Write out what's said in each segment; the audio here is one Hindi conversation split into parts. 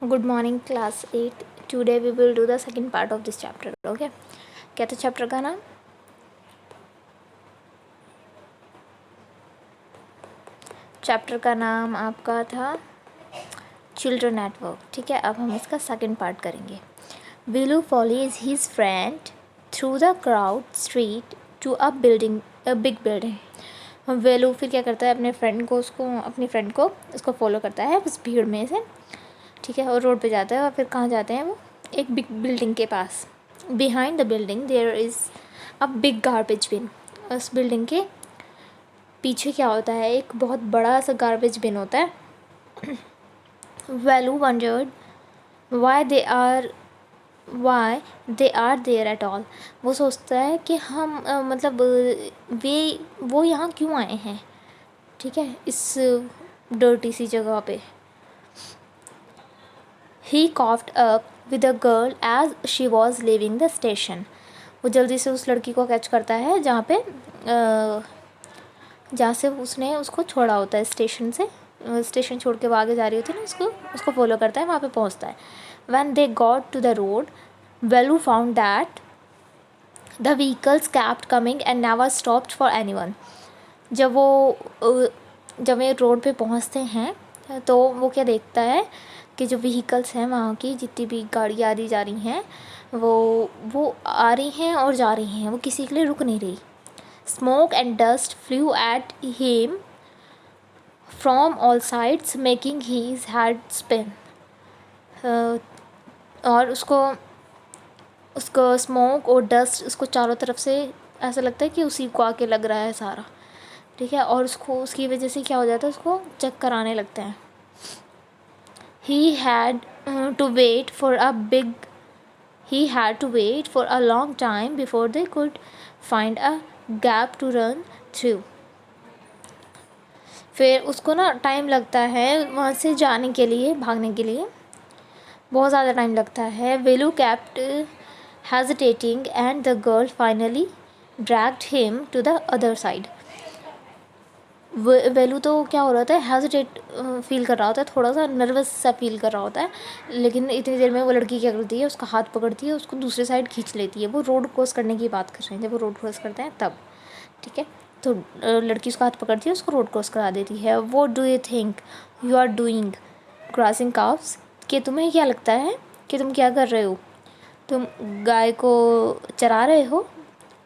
Good morning, class 8. Today we will do the second part of this chapter. Okay? क्या था चैप्टर का नाम? चैप्टर का नाम आपका था चिल्ड्रन एट वर्क. ठीक है, अब हम इसका सेकंड पार्ट करेंगे. Velu follows his friend through the crowd street to a big building. वेलू फिर क्या करता है अपनी फ्रेंड को उसको फॉलो करता है उस भीड़ में से. ठीक है, और रोड पे जाता है और फिर कहाँ जाते हैं वो एक बिग बिल्डिंग के पास. Behind the building there is a big garbage bin. उस बिल्डिंग के पीछे क्या होता है, एक बहुत बड़ा सा गार्बेज बिन होता है. Velu wondered why they are there at all. वो सोचता है कि हम वो यहाँ क्यों आए हैं. ठीक है, इस डर्टी सी जगह पे. He caught up with a girl as she was leaving the station. वो जल्दी से उस लड़की को कैच करता है जहाँ से उसने उसको छोड़ा होता है स्टेशन से. स्टेशन छोड़ के वो आगे जा रही होती है ना, उसको फॉलो करता है, वहाँ पे पहुँचता है. When they got to the road, Velu found that the vehicles kept coming and never stopped for anyone. जब ये रोड पे पहुँचते हैं तो वो क्या देखता है कि जो व्हीकल्स हैं वहाँ की जितनी भी गाड़ी आ रही जा रही हैं वो आ रही हैं और जा रही हैं, वो किसी के लिए रुक नहीं रही. Smoke and dust flew at him from all sides making his head spin. और उसको स्मोक और डस्ट उसको चारों तरफ से ऐसा लगता है कि उसी को आके लग रहा है सारा. ठीक है, और उसकी वजह से क्या हो जाता है, उसको चेक कराने लगते हैं. He had to wait for a long time before they could find a gap to run through. फिर उसको ना टाइम लगता है वहाँ से जाने के लिए, भागने के लिए बहुत ज़्यादा टाइम लगता है. वेलू kept hesitating and the girl finally dragged him to the other side. वेलू तो क्या हो रहा था, हेजिटेट फील कर रहा होता है, थोड़ा सा नर्वस सा फील कर रहा होता है. लेकिन इतनी देर में वो लड़की क्या करती है, उसका हाथ पकड़ती है, उसको दूसरी साइड खींच लेती है. वो रोड क्रॉस करने की बात कर रहे हैं, जब वो रोड क्रॉस करते हैं तब. ठीक है, तो लड़की उसका हाथ पकड़ती है, उसको रोड क्रॉस करा देती है. वो do you think you are doing crossing cows. कि तुम्हें क्या लगता है कि तुम क्या कर रहे हो, तुम गाय को चरा रहे हो.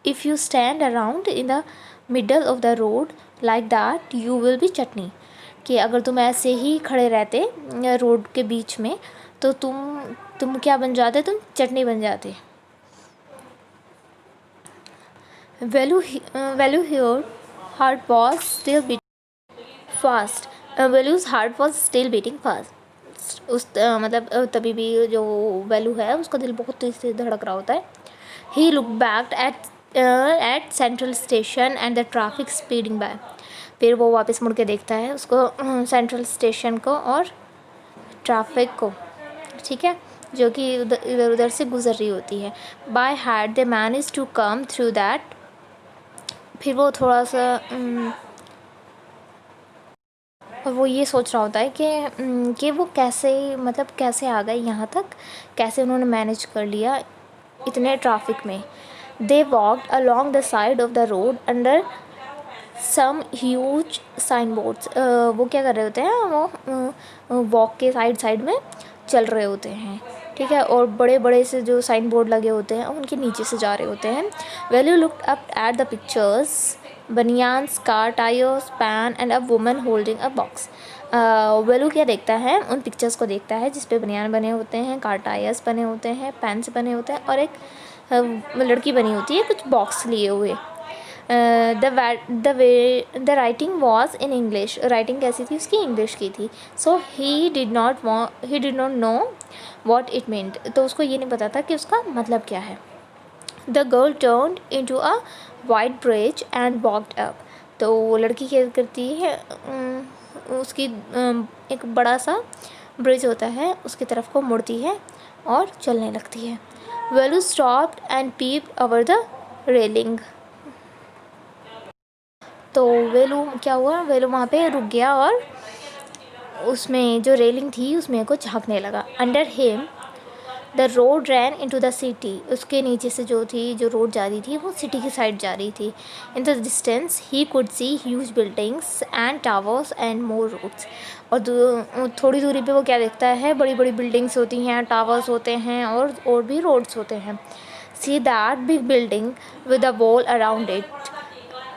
If you stand around in the middle of the road like that you will be chutney. कि अगर तुम ऐसे ही खड़े रहते रोड के बीच में तो तुम क्या बन जाते, तुम चटनी बन जाते. Value here heart was still beating fast. Values heart was still beating fast. तभी भी जो वैल्यू है उसका दिल बहुत तेज़ से धड़क रहा होता है. He look back at central station and the traffic speeding by. फिर वो वापस मुड़ के देखता है उसको सेंट्रल स्टेशन को और ट्रैफिक को. ठीक है, जो कि इधर उधर से गुजर रही होती है. By had they manage to come through that. फिर वो थोड़ा सा और वो ये सोच रहा होता है कि वो कैसे आ गए यहाँ तक, कैसे उन्होंने मैनेज कर लिया इतने ट्रैफिक में. They walked along the side of the road under some huge sign boards. वो क्या कर रहे होते हैं, वो वॉक के साइड में चल रहे होते हैं. ठीक है, और बड़े बड़े से जो साइन बोर्ड लगे होते हैं उनके नीचे से जा रहे होते हैं. Velu looked up at the pictures, banians, car tyres, pan and a woman holding a box. Velu क्या देखता है, उन पिक्चर्स को देखता है जिस पे बनियान बने होते हैं, कार टायर्स बने होते हैं, पैन्स बने होते हैं और एक लड़की बनी होती है कुछ बॉक्स लिए हुए. The writing was in English. Writing कैसी थी उसकी, इंग्लिश की थी. So he did not know what it meant. तो उसको ये नहीं पता था कि उसका मतलब क्या है. The girl turned into a white bridge and walked up. तो वो लड़की क्या करती है, उसकी एक बड़ा सा ब्रिज होता है उसकी तरफ को मुड़ती है और चलने लगती है. Velu stopped and peeped over the railing. तो वेलू क्या हुआ, वेलू वहाँ पे रुक गया और उसमें जो रेलिंग थी उसमें को झाँकने लगा। Under him the road ran into the city, उसके नीचे से जो रोड जा रही थी वो सिटी की साइड जा रही थी। In the distance he could see huge buildings and towers and more roads, और थोड़ी दूरी पे वो क्या देखता है, बड़ी बड़ी बिल्डिंग्स होती हैं, टावर्स होते हैं और भी रोड्स होते हैं। See that big building with a wall around it,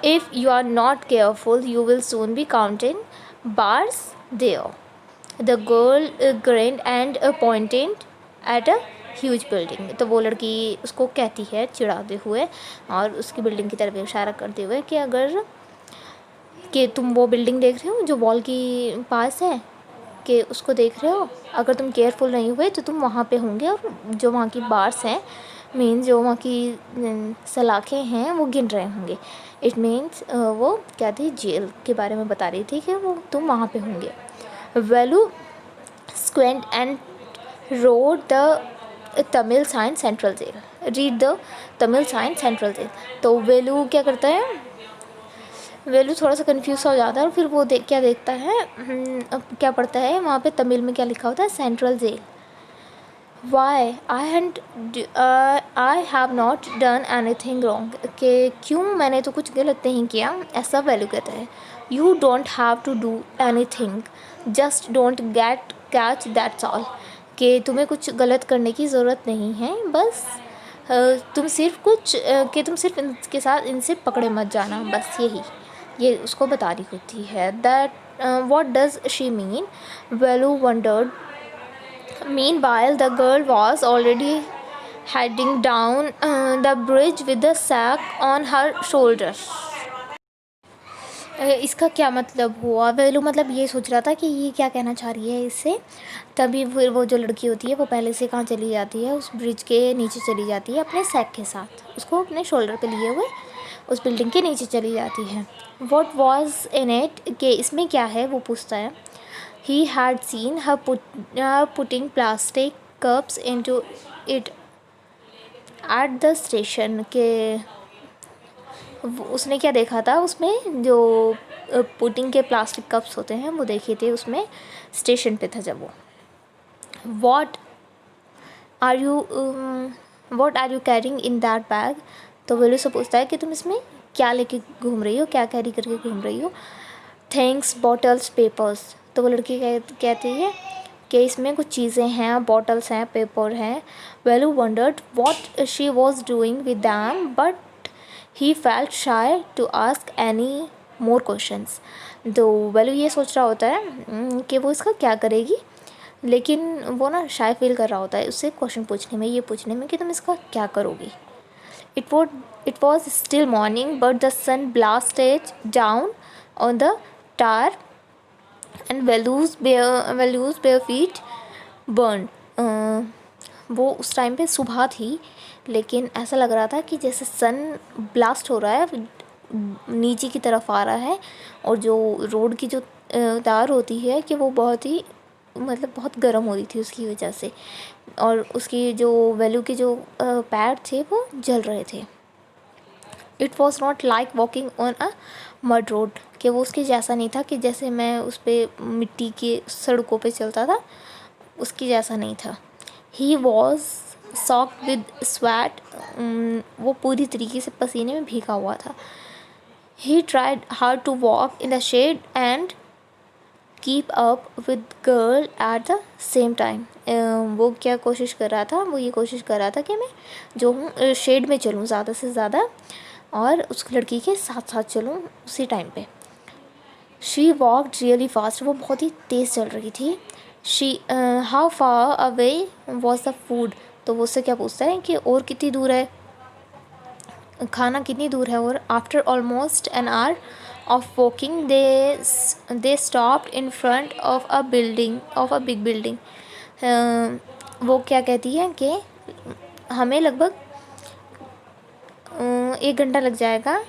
if you are not careful you will soon be counting bars there. The girl grinned and pointed at a huge building. तो वो लड़की उसको कहती है चिढ़ाते हुए और उसकी बिल्डिंग की तरफ इशारा करते हुए कि अगर कि तुम वो बिल्डिंग देख रहे हो जो वॉल की पास है, कि उसको देख रहे हो, अगर तुम केयरफुल नहीं हुए तो तुम वहाँ पे होंगे और जो वहाँ की बार्स हैं, मीन्स जो वहाँ की सलाखें हैं वो गिन रहे होंगे। इट मीन्स वो क्या थी, जेल के बारे में बता रही थी कि वो तुम वहाँ पे होंगे। Velu squinted and read the Tamil sign central jail, read the Tamil sign central jail. तो वेलू क्या करता है, वेलू थोड़ा सा कंफ्यूज हो जाता है और फिर वो क्या देखता है, क्या पढ़ता है वहाँ पे तमिल में क्या लिखा होता है, central jail. Why I have not done anything wrong, कि क्यों मैंने तो कुछ गलत नहीं किया, ऐसा वेलू कहता है। You don't have to do anything, just don't get catch that's all, कि तुम्हें कुछ गलत करने की ज़रूरत नहीं है, बस तुम सिर्फ कि तुम सिर्फ इनके साथ इनसे पकड़े मत जाना, बस यही ये उसको बता रही होती है। That what does she mean, Velu wondered. Meanwhile the girl was already heading down the bridge with the sack on her shoulder। इसका क्या मतलब हुआ, वेलू मतलब ये सोच रहा था कि ये क्या कहना चाह रही है इससे। तभी फिर वो जो लड़की होती है वो पहले से कहाँ चली जाती है, उस ब्रिज के नीचे चली जाती है अपने सैक के साथ, उसको अपने शोल्डर पे लिए हुए उस बिल्डिंग के नीचे चली जाती है। वॉट वॉज इन इट, कि इसमें क्या है वो पूछता है। He had seen her putting plastic cups into it at the station, के उसने क्या देखा था उसमें, जो पुटिंग के प्लास्टिक कप्स होते हैं वो देखे थे उसमें स्टेशन पे था जब वो। What are you carrying in that bag, तो वेलू से पूछता है कि तुम इसमें क्या लेके घूम रही हो, क्या कैरी करके घूम रही हो। थिंग्स बॉटल्स पेपर्स, तो वो लड़की कहती है कि इसमें कुछ चीज़ें हैं, बॉटल्स हैं, पेपर हैं। Velu wondered what she was doing with them but he felt shy to ask any more questions. तो वेलू ये सोच रहा होता है कि वो इसका क्या करेगी, लेकिन वो ना शाय फील कर रहा होता है उससे क्वेश्चन पूछने में, ये पूछने में कि तुम इसका क्या करोगी। It was still morning, but the sun blasted down on the tar, and Velu's bare feet burned. वो उस टाइम पे सुबह थी, लेकिन ऐसा लग रहा था कि जैसे सन ब्लास्ट हो रहा है, नीचे की तरफ आ रहा है, और जो रोड की जो तार होती है कि वो बहुत ही मतलब बहुत गर्म हो रही थी उसकी वजह से, और उसकी जो वेलू के जो पैर थे वो जल रहे थे। It was not like walking on a mud road, कि वो उसके जैसा नहीं था कि जैसे मैं उस पर मिट्टी के सड़कों पे चलता था, उसकी जैसा नहीं था। He was soaked with sweat, वो पूरी तरीके से पसीने में भीगा हुआ था। He tried hard to walk in the shade and keep up with girl at the same time. वो क्या कोशिश कर रहा था, वो ये कोशिश कर रहा था कि मैं जो हूँ शेड में चलूँ ज़्यादा से ज़्यादा और उस लड़की के साथ साथ चलूँ उसी टाइम पे। शी वॉकड रियली फास्ट, वो बहुत ही तेज़ चल रही थी। She how far away was the food, तो वो उससे क्या पूछता है कि और कितनी दूर है खाना, कितनी दूर है। और after almost an hour of walking they stopped in front of a big building. वो क्या कहती है कि हमें लगभग 1 घंटा लग जाएगा,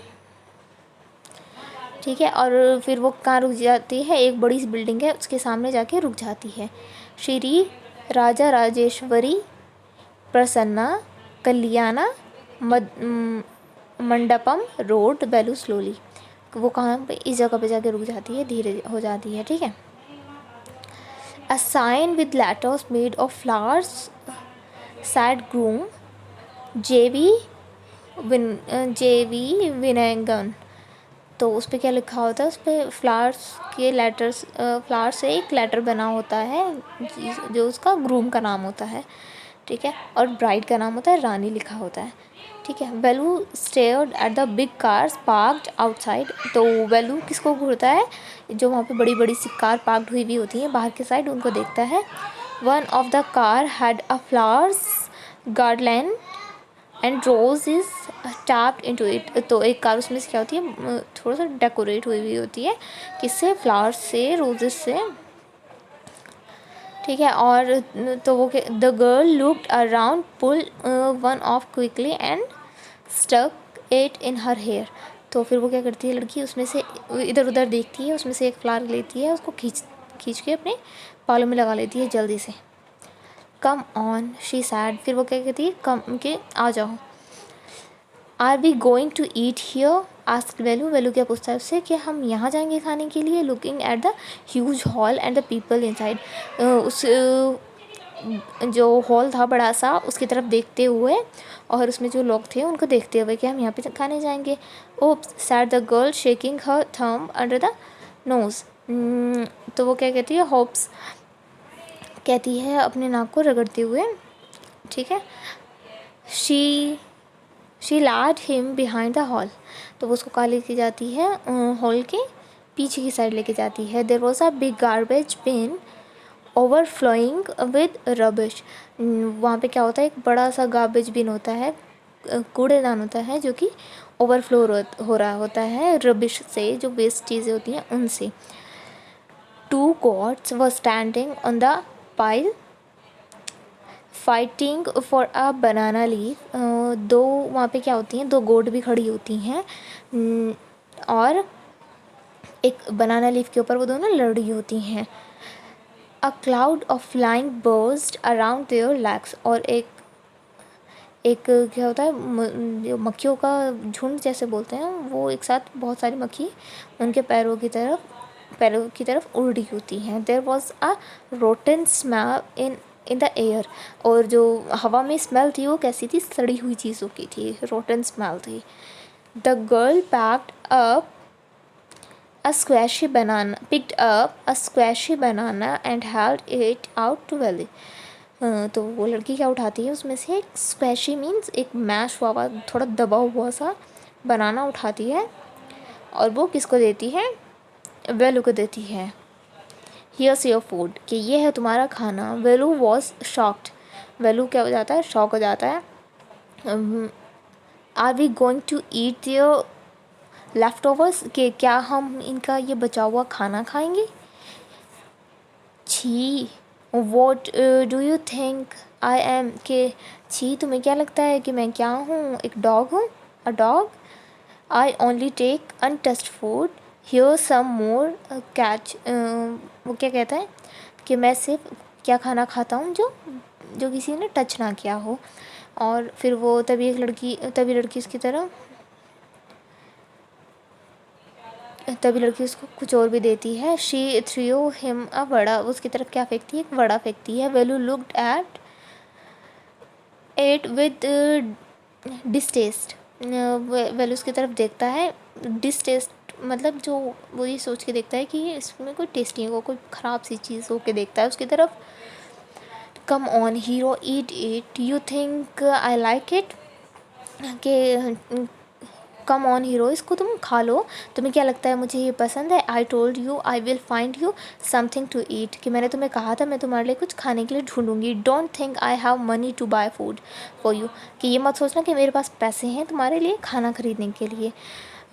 ठीक है। और फिर वो कहाँ रुक जाती है, एक बड़ी सी बिल्डिंग है उसके सामने जाके रुक जाती है। श्री राजा राजेश्वरी प्रसन्ना कल्याणा मंडपम रोड वेलू स्लोली, वो कहाँ पे इस जगह पे जाके रुक जाती है, धीरे हो जाती है, ठीक है। A sign with letters made of flowers said groom JV विनयगन। तो उस पर क्या लिखा होता है, उस पर फ्लावर्स के लेटर्स, फ्लावर से एक लेटर बना होता है जो उसका ग्रूम का नाम होता है, ठीक है, और ब्राइड का नाम होता है रानी लिखा होता है, ठीक है। Velu stared at the big cars parked outside. तो वेलू किसको घूरता है, जो वहाँ पे बड़ी बड़ी सी कार पार्कड हुई भी होती हैं बाहर के साइड, उनको देखता है। One of the car had a flowers garland and roses taped into it. तो एक कार उसमें से क्या होती है, थोड़ा सा डेकोरेट हुई हुई होती है, किससे, फ्लावर्स से, रोजेस से, ठीक है। और तो वो the girl looked around pull one off quickly and stuck it in her hair. तो फिर वो क्या करती है लड़की, उसमें से इधर उधर देखती है, उसमें से एक फ्लावर लेती है, उसको खींच के अपने बालों में लगा लेती है जल्दी से। Come on she said. फिर वो क्या कहती है, कम के आ जाओ। Are we going to eat here asked Velu. Velu क्या पूछता है उससे कि हम यहाँ जाएंगे खाने के लिए। Looking at the huge hall and the people inside. उस जो हॉल था बड़ा सा, उसकी तरफ देखते हुए और उसमें जो लोग थे उनको देखते हुए कि हम यहाँ पे खाने जाएंगे। Oops said the girl shaking her thumb under the nose. तो वो क्या कहती है, होप्स कहती है अपने नाक को रगड़ते हुए, ठीक है। She Lad him behind the hall. तो वो उसको कहाँ लेके जाती है, हॉल के पीछे की साइड लेके जाती है। There was a big garbage bin overflowing with rubbish. वहाँ पे क्या होता है, एक बड़ा सा गार्बेज बिन होता है, कूड़ेदान होता है, जो कि ओवरफ्लो हो रहा होता है रबिश से, जो वेस्ट चीज़ें होती हैं उनसे। Two gods were standing on the pile fighting for a banana leaf. दो वहाँ पे क्या होती हैं, दो गोड भी खड़ी होती हैं और एक बनाना लीफ के ऊपर वो दोनों लड़ रही होती हैं। A cloud of flying burst around there legs. और एक क्या होता है, जो मक्खियों का झुंड जैसे बोलते हैं, वो एक साथ बहुत सारी मक्खी उनके पैरों की तरफ उड़ रही होती हैं। There was a rotten smell in the air. और जो हवा में स्मेल थी वो कैसी थी, सड़ी हुई चीज़ों की थी, रोटन स्मेल थी। The girl picked up a squashy banana and held it out to Valley। तो वो लड़की क्या उठाती है, उसमें से एक स्क्वैशी मीन्स एक मैश हुआ थोड़ा दबा हुआ सा बनाना उठाती है और वो किसको देती है, वेलू को देती है। हियर्स योर फूड, कि ये है तुम्हारा खाना। वेलू वॉज शॉक्ड। वेलू क्या हो जाता है, शॉक हो जाता है। Are we going to eat your leftovers, कि क्या हम इनका ये बचा हुआ खाना खाएंगे। छी what do you think I am, के छी तुम्हें क्या लगता है कि मैं क्या हूँ, एक डॉग हूँ, a dog. I only take untouched food here some more catch. वो क्या कहता है कि मैं सिर्फ क्या खाना खाता हूँ जो किसी ने टच ना किया हो। और फिर वो तभी लड़की उसको कुछ और भी देती है। She threw him a vada. उसकी तरफ क्या फेंकती है, एक वड़ा फेंकती है। Velu looked at it with distaste. Velu उसकी तरफ देखता है, डिस्टेस्ट मतलब जो वो ये सोच के देखता है कि इसमें कोई टेस्ट नहीं होगा, कोई ख़राब सी चीज़ हो के देखता है उसकी तरफ। Come on hero eat it, you think I like it, के कम ऑन हीरो, इसको तुम खा लो, तुम्हें क्या लगता है मुझे ये पसंद है। I told you I will find you something to eat, कि मैंने तुम्हें कहा था मैं तुम्हारे लिए कुछ खाने के लिए ढूंढूंगी। Don't think I have money to buy food for you, कि ये मत सोचना कि मेरे पास पैसे हैं तुम्हारे लिए खाना खरीदने के लिए।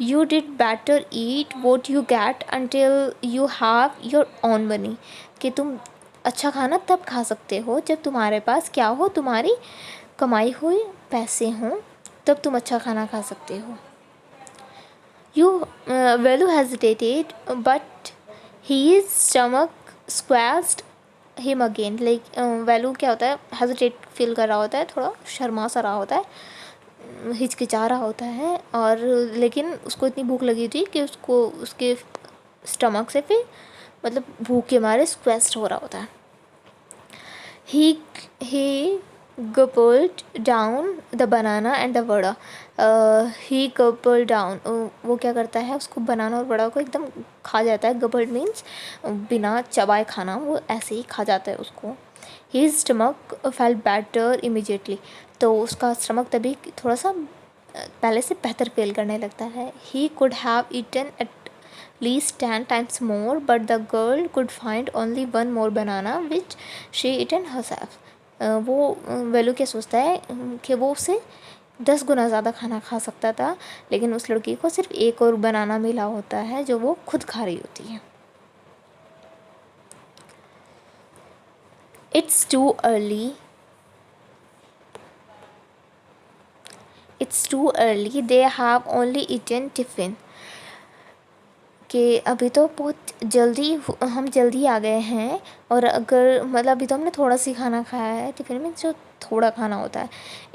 You did better eat what you get until you have your own money, कि तुम अच्छा खाना तब खा सकते हो जब तुम्हारे पास क्या हो, तुम्हारी कमाई हुई पैसे हों, तब तुम अच्छा खाना खा सकते हो। Velu hesitated, but his stomach squeezed him again. Like Velu क्या होता है, hesitate फील कर रहा होता है, थोड़ा शर्मा सा रहा होता है, हिचकिचा रहा होता है, और लेकिन उसको इतनी भूख लगी थी कि उसको उसके स्टमक से फिर मतलब भूख के मारे स्क्वेस्ट हो रहा होता है। he gulped down the banana and the vada. He gulped down, वो क्या करता है, उसको बनाना और वड़ा को एकदम खा जाता है. gulped means बिना चबाए खाना, वो ऐसे ही खा जाता है उसको. His stomach felt better immediately. तो उसका स्टमक तभी थोड़ा सा पहले से बेहतर फील करने लगता है. He could have eaten at least 10 times more, but the girl could find only one more banana which she eaten herself. वो वेलू क्या सोचता है कि वो उससे 10 गुना ज़्यादा खाना खा सकता था, लेकिन उस लड़की को सिर्फ एक और बनाना मिला होता है जो वो खुद खा रही होती है. It's too early. It's too early. They have only eaten tiffin. कि अभी तो बहुत जल्दी हम जल्दी आ गए हैं, और अगर मतलब अभी तो हमने थोड़ा सी खाना खाया है. टिफ़िन में जो थोड़ा खाना होता है.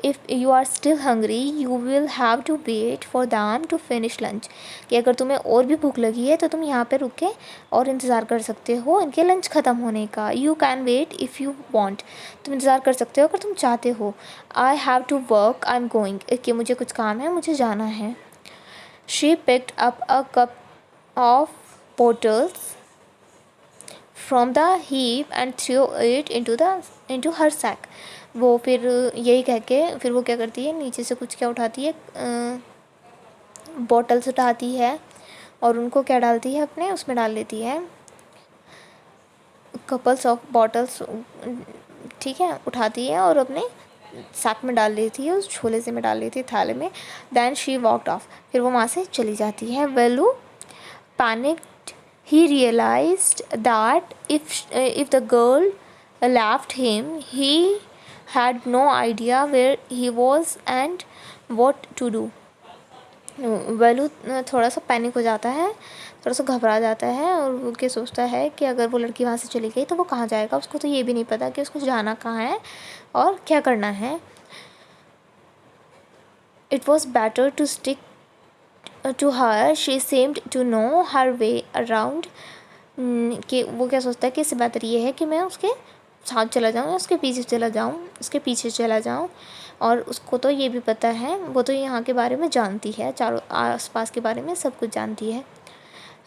If you are still hungry you will have to wait for them to finish lunch. कि अगर तुम्हें और भी भूख लगी है तो तुम यहाँ पे रुक के और इंतज़ार कर सकते हो इनके लंच ख़त्म होने का. You can wait if you want. तुम इंतज़ार कर सकते हो अगर तुम चाहते हो. I have to work, I am going. कि मुझे कुछ काम है, मुझे जाना है. She picked up a cup of bottles from the heap and threw it into her sack. वो फिर यही कह के फिर वो क्या करती है, नीचे से कुछ क्या उठाती है, बॉटल्स उठाती है और उनको क्या डालती है, अपने उसमें डाल लेती है. कपल्स ऑफ बॉटल्स, ठीक है, उठाती है और अपने सैक में डाल लेती है, उस छोले से में डाल लेती है, थाले में. Then she walked off. फिर वो वहाँ से चली जाती है. वेलू panicked. He realized that if the girl left him, he had no idea where he was and what to do. वेलू थोड़ा सा पैनिक हो जाता है, थोड़ा सा घबरा जाता है, और वो क्या सोचता है कि अगर वो लड़की वहाँ से चली गई तो वो कहाँ जाएगा. उसको तो ये भी नहीं पता कि उसको जाना कहाँ है और क्या करना है. It was better to stick to her. She seemed to know her way around. कि वो क्या सोचता है कि इससे बेहतर ये है कि मैं उसके साथ चला जाऊँ या उसके पीछे चला जाऊँ. और उसको तो ये भी पता है, वो तो यहाँ के बारे में जानती है, चारों आस पास के बारे में सब कुछ जानती है.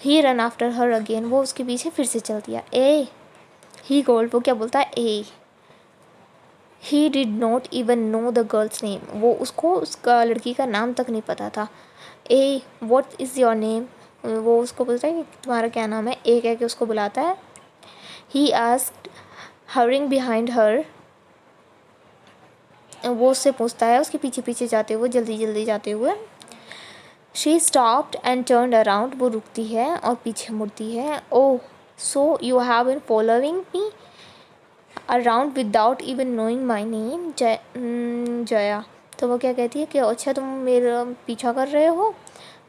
He ran after her again. वो उसके पीछे फिर से चल दिया. he called. वो क्या बोलता है, He did not even know the girl's name. वो उसको उसका लड़की का नाम तक नहीं पता था. what is your name? वो उसको बोलता है कि तुम्हारा क्या नाम है. कह के उसको बुलाता है. He asked, hurrying behind her. वो उससे पूछता है उसके पीछे पीछे जाते हुए, जल्दी जल्दी जाते हुए. She stopped and turned around. वो रुकती है और पीछे मुड़ती है. Oh, so you have been following me around without even knowing my name. Jaya. तो वो क्या कहती है कि अच्छा तुम मेरा पीछा कर रहे हो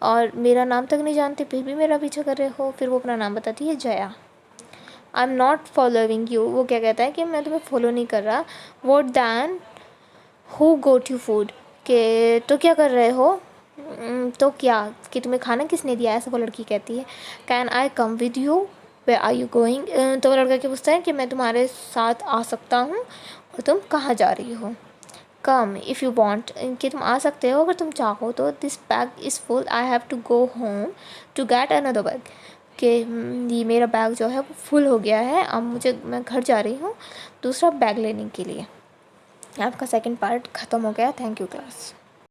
और मेरा नाम तक नहीं जानते, फिर भी मेरा पीछा कर रहे हो. फिर वो अपना नाम बताती है, Jaya. I am not following you. वो क्या कहता है कि मैं तुम्हें फॉलो नहीं कर रहा. What then who got you food. के तो क्या कर रहे हो, तो क्या कि तुम्हें खाना किसने दिया, ऐसा वो लड़की कहती है. Can I come with you, where are you going. तो वो लड़का क्या पूछता है कि मैं तुम्हारे साथ आ सकता हूँ और तुम कहाँ जा रही हो. Come if you want. कि तुम आ सकते हो अगर तुम चाहो तो. This bag is full, I have to go home to get another bag. कि ये मेरा बैग जो है वो फुल हो गया है, अब मैं घर जा रही हूँ दूसरा बैग लेने के लिए. आपका सेकंड पार्ट ख़त्म हो गया. Thank you class.